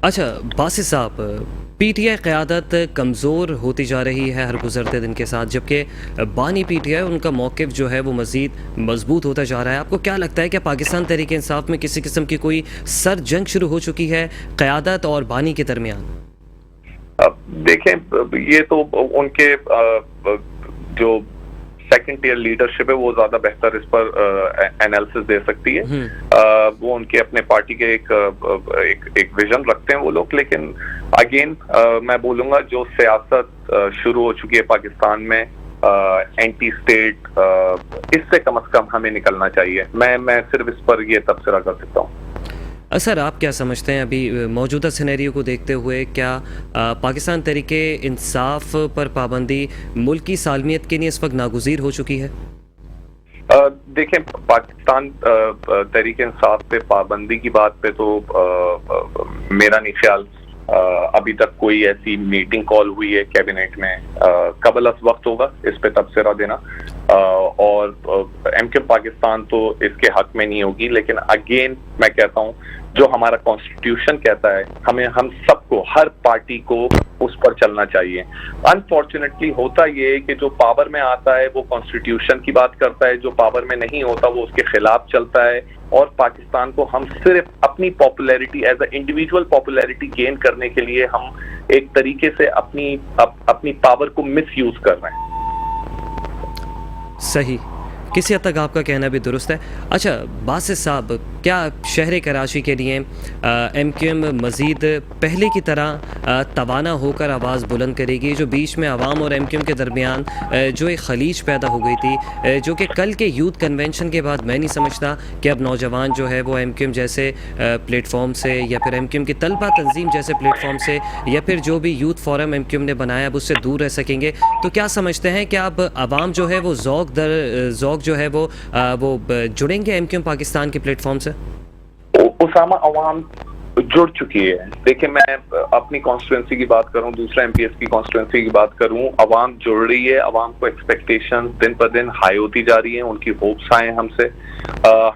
اچھا باسط صاحب، PTI قیادت کمزور ہوتی جا رہی ہے ہر گزرتے دن کے ساتھ، جبکہ بانی PTI ان کا موقف جو ہے وہ مزید مضبوط ہوتا جا رہا ہے. آپ کو کیا لگتا ہے کہ پاکستان تحریک انصاف میں کسی قسم کی کوئی سر جنگ شروع ہو چکی ہے قیادت اور بانی کے درمیان؟ دیکھیں یہ تو ان کے جو سیکنڈ ٹیئر لیڈرشپ ہے وہ زیادہ بہتر اس پر انالیسس دے سکتی ہے. وہ ان کے اپنے پارٹی کے ایک ویژن رکھتے ہیں وہ لوگ، لیکن اگین میں بولوں گا جو سیاست شروع ہو چکی ہے پاکستان میں اینٹی اسٹیٹ، اس سے کم از کم ہمیں نکلنا چاہیے. میں صرف اس پر یہ تبصرہ کر سکتا ہوں. سر آپ کیا سمجھتے ہیں ابھی موجودہ سینیریو کو دیکھتے ہوئے، کیا پاکستان تحریک انصاف پر پابندی ملک کی سالمیت کے لیے اس وقت ناگزیر ہو چکی ہے؟ دیکھیں پاکستان تحریک انصاف پہ پابندی کی بات پہ تو میرا نہیں خیال ابھی تک کوئی ایسی میٹنگ کال ہوئی ہے کیبنٹ میں. قبل از وقت ہوگا اس پہ تبصرہ دینا، اور MQ پاکستان تو اس کے حق میں نہیں ہوگی. لیکن اگین میں کہتا ہوں جو ہمارا کانسٹیٹیوشن کہتا ہے ہم سب کو، ہر پارٹی کو اس پر چلنا چاہیے. انفارچونیٹلی ہوتا یہ ہے کہ جو پاور میں آتا ہے وہ کانسٹیٹیوشن کی بات کرتا ہے، جو پاور میں نہیں ہوتا وہ اس کے خلاف چلتا ہے. اور پاکستان کو ہم صرف اپنی popularity as a individual popularity gain کرنے کے لیے ہم ایک طریقے سے اپنی پاور کو مس یوز کر رہے ہیں. صحیح، کسی حد تک آپ کا کہنا بھی درست ہے. اچھا باسط صاحب، کیا شہر کراچی کے لیے MQM مزید پہلے کی طرح توانا ہو کر آواز بلند کرے گی؟ جو بیچ میں عوام اور MQM کے درمیان جو ایک خلیج پیدا ہو گئی تھی، جو کہ کل کے یوتھ کنونشن کے بعد میں نہیں سمجھتا کہ اب نوجوان جو ہے وہ MQM جیسے پلیٹ فارم سے، یا پھر MQM کی طلبہ تنظیم جیسے پلیٹ فارم سے، یا پھر جو بھی یوتھ فورم MQM نے بنایا اب اس سے دور رہ سکیں گے. تو کیا سمجھتے ہیں کہ اب عوام جو ہے وہ ذوق در ذوق جو ہے وہ جڑیں گے MQM پاکستان کی پلیٹ فارم سے؟ اسامہ، عوام جڑ چکی ہے. دیکھیں میں اپنی کانسٹیٹوئنسی کی بات کروں، دوسرا MPS کی کانسٹیٹوئنسی کی بات کروں، عوام جڑ رہی ہے. عوام کو ایکسپیکٹیشن دن پر دن ہائی ہوتی جا رہی ہیں، ان کی ہوپس آئے ہم سے.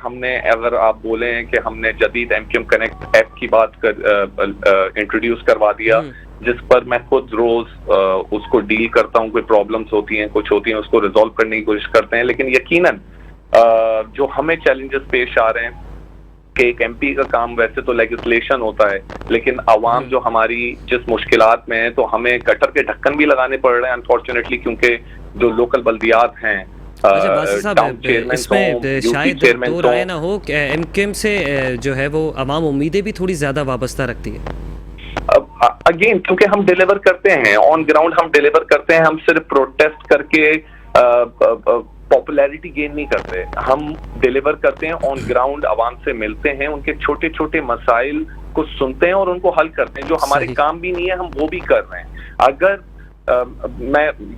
ہم نے، اگر آپ بولیں کہ ہم نے جدید MQM کنیکٹ ایپ کی بات انٹروڈیوس کروا دیا، جس پر میں خود روز اس کو ڈیل کرتا ہوں. کوئی پرابلمس ہوتی ہیں، کچھ ہوتی ہیں، اس کو ریزالو کرنے کی کوشش کرتے ہیں. لیکن یقیناً جو ہمیں چیلنجز پیش آ رہے ہیں کہ ایک MP کا کام ویسے تو لیجسلیشن ہوتا ہے، لیکن عوام جو ہماری جس مشکلات میں ہے تو ہمیں گٹر کے ڈھکن بھی لگانے پڑ رہے ہیں انفارچونیٹلی، کیونکہ جو لوکل بلدیات ہیں، اس میں شاید دو رائے نہ ہو کہ MQM سے جو ہے وہ عوام امیدیں بھی تھوڑی زیادہ وابستہ رکھتی ہے. اگین کیونکہ ہم ڈیلیور کرتے ہیں آن گراؤنڈ، ہم ڈیلیور کرتے ہیں. ہم صرف پروٹیسٹ کر کے پاپولیرٹی گین نہیں کرتے، ہم ڈیلیور کرتے ہیں آن گراؤنڈ. عوام سے ملتے ہیں، ان کے چھوٹے چھوٹے مسائل کو سنتے ہیں اور ان کو حل کرتے ہیں. جو ہمارے کام بھی نہیں ہے ہم وہ بھی کر رہے ہیں. اگر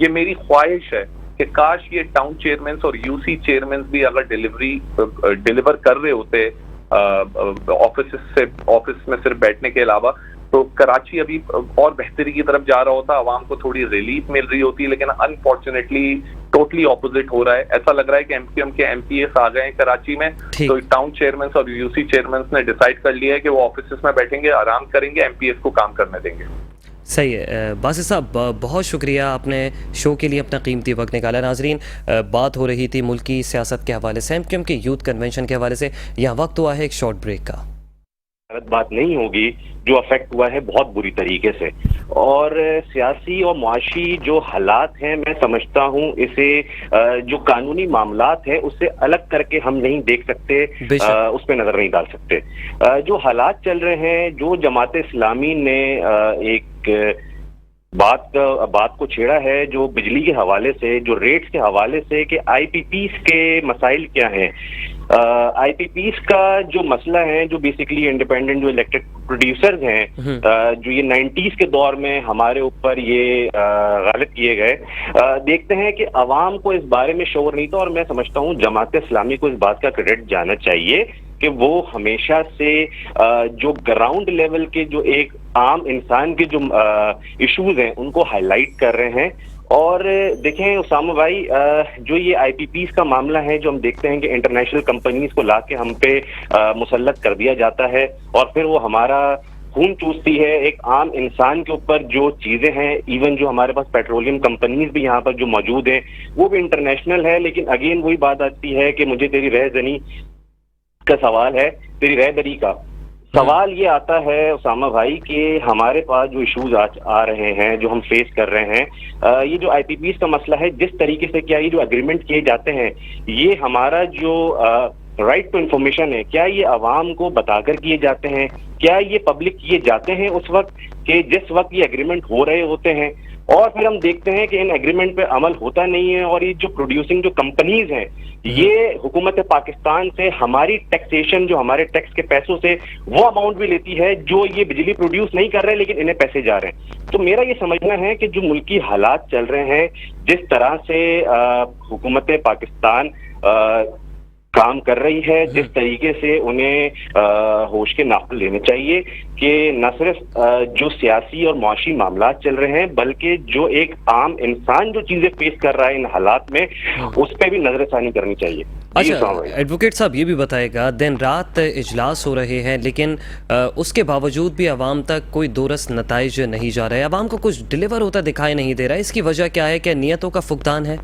یہ میری خواہش ہے کہ کاش یہ ٹاؤن چیئرمینس اور UC چیئرمینس بھی اگر ڈیلیور کر رہے ہوتے آفس میں صرف بیٹھنے کے علاوہ، تو کراچی ابھی اور بہتری کی طرف جا رہا ہوتا، عوام کو تھوڑی ریلیف مل رہی ہوتی. لیکن انفارچونیٹلی ٹوٹلی اپوزٹ ہو رہا ہے. ایسا لگ رہا ہے کہ MQM کے MPS آ گئے ہیں کراچی میں، تو ٹاؤن چیئرمینس اور UC چیئرمینس نے ڈیسائیڈ کر لیا ہے کہ وہ آفیسز میں بیٹھیں گے، آرام کریں گے، MPS کو کام کرنے دیں گے. صحیح ہے. باسط صاحب بہت شکریہ، آپ نے شو کے لیے اپنا قیمتی وقت نکالا. ناظرین، بات ہو رہی تھی ملکی سیاست کے حوالے سے، MQM کے یوتھ کنونشن کے حوالے سے. یہاں وقت ہوا ہے ایک شارٹ بریک کا. بات نہیں ہوگی جو افیکٹ ہوا ہے بہت بری طریقے سے، اور سیاسی اور معاشی جو حالات ہیں میں سمجھتا ہوں اسے جو قانونی معاملات ہیں اس سے الگ کر کے ہم نہیں دیکھ سکتے، اس پہ نظر نہیں ڈال سکتے. جو حالات چل رہے ہیں، جو جماعت اسلامی نے ایک بات کو چھیڑا ہے، جو بجلی کے حوالے سے، جو ریٹس کے حوالے سے، کہ IPPs کے مسائل کیا ہیں. IPPs کا جو مسئلہ ہے، جو بیسیکلی انڈیپینڈنٹ جو الیکٹڈ پروڈیوسرز ہیں، جو یہ 90s کے دور میں ہمارے اوپر یہ غالب کیے گئے، دیکھتے ہیں کہ عوام کو اس بارے میں شعور نہیں تھا. اور میں سمجھتا ہوں جماعت اسلامی کو اس بات کا کریڈٹ جانا چاہیے کہ وہ ہمیشہ سے جو گراؤنڈ لیول کے جو ایک عام انسان کے جو ایشوز ہیں ان کو ہائی لائٹ کر رہے ہیں. اور دیکھیں اسامہ بھائی، جو یہ آئی پی پیز کا معاملہ ہے، جو ہم دیکھتے ہیں کہ انٹرنیشنل کمپنیز کو لا کے ہم پہ مسلط کر دیا جاتا ہے اور پھر وہ ہمارا خون چوستی ہے ایک عام انسان کے اوپر. جو چیزیں ہیں، ایون جو ہمارے پاس پیٹرولیم کمپنیز بھی یہاں پر جو موجود ہیں وہ بھی انٹرنیشنل ہے. لیکن اگین وہی بات آتی ہے کہ مجھے تیری رہزنی کا سوال ہے، تیری رہبری کا سوال یہ آتا ہے اسامہ بھائی کہ ہمارے پاس جو ایشوز آ رہے ہیں، جو ہم فیس کر رہے ہیں، یہ جو آئی پی پیز کا مسئلہ ہے، جس طریقے سے کیا یہ جو اگریمنٹ کیے جاتے ہیں، یہ ہمارا جو رائٹ ٹو انفارمیشن ہے، کیا یہ عوام کو بتا کر کیے جاتے ہیں؟ کیا یہ پبلک کیے جاتے ہیں اس وقت کہ جس وقت یہ اگریمنٹ ہو رہے ہوتے ہیں؟ اور پھر ہم دیکھتے ہیں کہ ان ایگریمنٹ پہ عمل ہوتا نہیں ہے. اور یہ جو پروڈیوسنگ جو کمپنیز ہیں، یہ حکومت پاکستان سے ہماری ٹیکسیشن، جو ہمارے ٹیکس کے پیسوں سے وہ اماؤنٹ بھی لیتی ہے جو یہ بجلی پروڈیوس نہیں کر رہے لیکن انہیں پیسے جا رہے ہیں. تو میرا یہ سمجھنا ہے کہ جو ملکی حالات چل رہے ہیں، جس طرح سے حکومت پاکستان کام کر رہی ہے، جس طریقے سے انہیں ہوش کے ناخن لینے چاہیے کہ نہ صرف جو سیاسی اور معاشی معاملات چل رہے ہیں بلکہ جو ایک عام انسان جو چیزیں فیس کر رہا ہے ان حالات میں، اس پہ بھی نظر ثانی کرنی چاہیے. اچھا ایڈوکیٹ صاحب، یہ بھی بتائے گا، دن رات اجلاس ہو رہے ہیں لیکن اس کے باوجود بھی عوام تک کوئی دورس نتائج نہیں جا رہے، عوام کو کچھ ڈلیور ہوتا دکھائی نہیں دے رہا. اس کی وجہ کیا ہے؟ کیا نیتوں کا فقدان ہے؟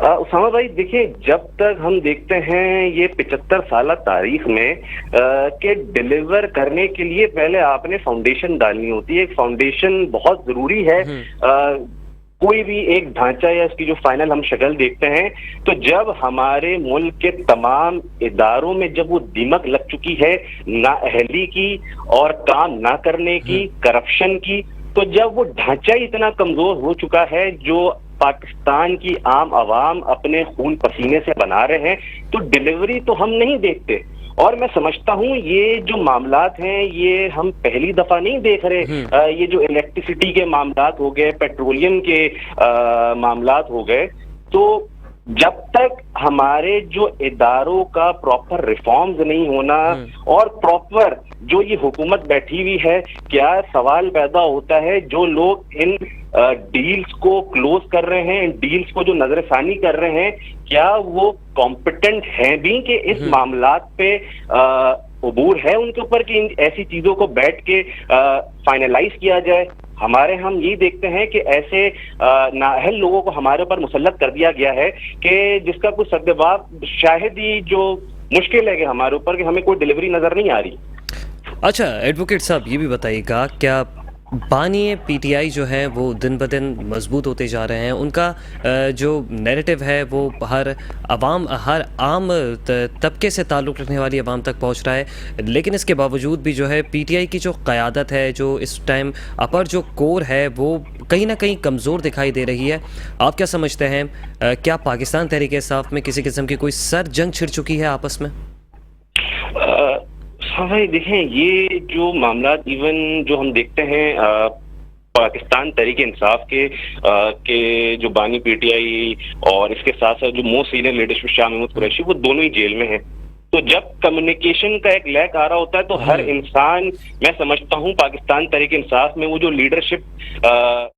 اسامہ بھائی دیکھیں، جب تک ہم دیکھتے ہیں یہ 75 سالہ تاریخ میں کہ ڈیلیور کرنے کے لیے پہلے آپ نے فاؤنڈیشن ڈالنی ہوتی ہے. ایک فاؤنڈیشن بہت ضروری ہے. کوئی بھی ایک ڈھانچہ یا اس کی جو فائنل ہم شکل دیکھتے ہیں، تو جب ہمارے ملک کے تمام اداروں میں جب وہ دیمک لگ چکی ہے نااہلی کی اور کام نہ کرنے کی، کرپشن کی، تو جب وہ ڈھانچہ اتنا کمزور ہو چکا ہے جو پاکستان کی عام عوام اپنے خون پسینے سے بنا رہے ہیں، تو ڈیلیوری تو ہم نہیں دیکھتے. اور میں سمجھتا ہوں یہ جو معاملات ہیں یہ ہم پہلی دفعہ نہیں دیکھ رہے. یہ جو الیکٹریسٹی کے معاملات ہو گئے، پیٹرولیم کے معاملات ہو گئے، تو جب تک ہمارے جو اداروں کا پراپر ریفارمز نہیں ہونا اور پراپر جو یہ حکومت بیٹھی ہوئی ہے، کیا سوال پیدا ہوتا ہے جو لوگ ان ڈیلز کو کلوز کر رہے ہیں، ان ڈیلز کو جو نظر ثانی کر رہے ہیں، کیا وہ کمپیٹنٹ ہیں بھی کہ اس معاملات پہ عبور ہے ان کے اوپر کہ ان ایسی چیزوں کو بیٹھ کے فائنلائز کیا جائے؟ ہمارے ہم یہ دیکھتے ہیں کہ ایسے نااہل لوگوں کو ہمارے اوپر مسلط کر دیا گیا ہے کہ جس کا کوئی سدجواب شاید ہی جو مشکل ہے کہ ہمارے اوپر کہ ہمیں کوئی ڈیلیوری نظر نہیں آ رہی. اچھا ایڈوکیٹ صاحب، یہ بھی بتائیے گا، کیا بانی پی ٹی آئی جو ہیں وہ دن بدن مضبوط ہوتے جا رہے ہیں؟ ان کا جو نیریٹو ہے وہ ہر عام طبقے سے تعلق رکھنے والی عوام تک پہنچ رہا ہے، لیکن اس کے باوجود بھی جو ہے پی ٹی آئی کی جو قیادت ہے، جو اس ٹائم اپر جو کور ہے، وہ کہیں نہ کہیں کمزور دکھائی دے رہی ہے. آپ کیا سمجھتے ہیں، کیا پاکستان تحریک انصاف میں کسی قسم کی کوئی سر جنگ چھڑ چکی ہے آپس میں؟ ہاں بھائی دیکھیں، یہ جو معاملات ایون جو ہم دیکھتے ہیں پاکستان تحریک انصاف کے جو بانی پی ٹی آئی اور اس کے ساتھ ساتھ جو most senior leadership Shah Mahmood Qureshi, وہ دونوں ہی جیل میں ہیں. تو جب کمیونیکیشن کا ایک لیک آ رہا ہوتا ہے تو ہر انسان، میں سمجھتا ہوں پاکستان تحریک انصاف میں وہ جو لیڈرشپ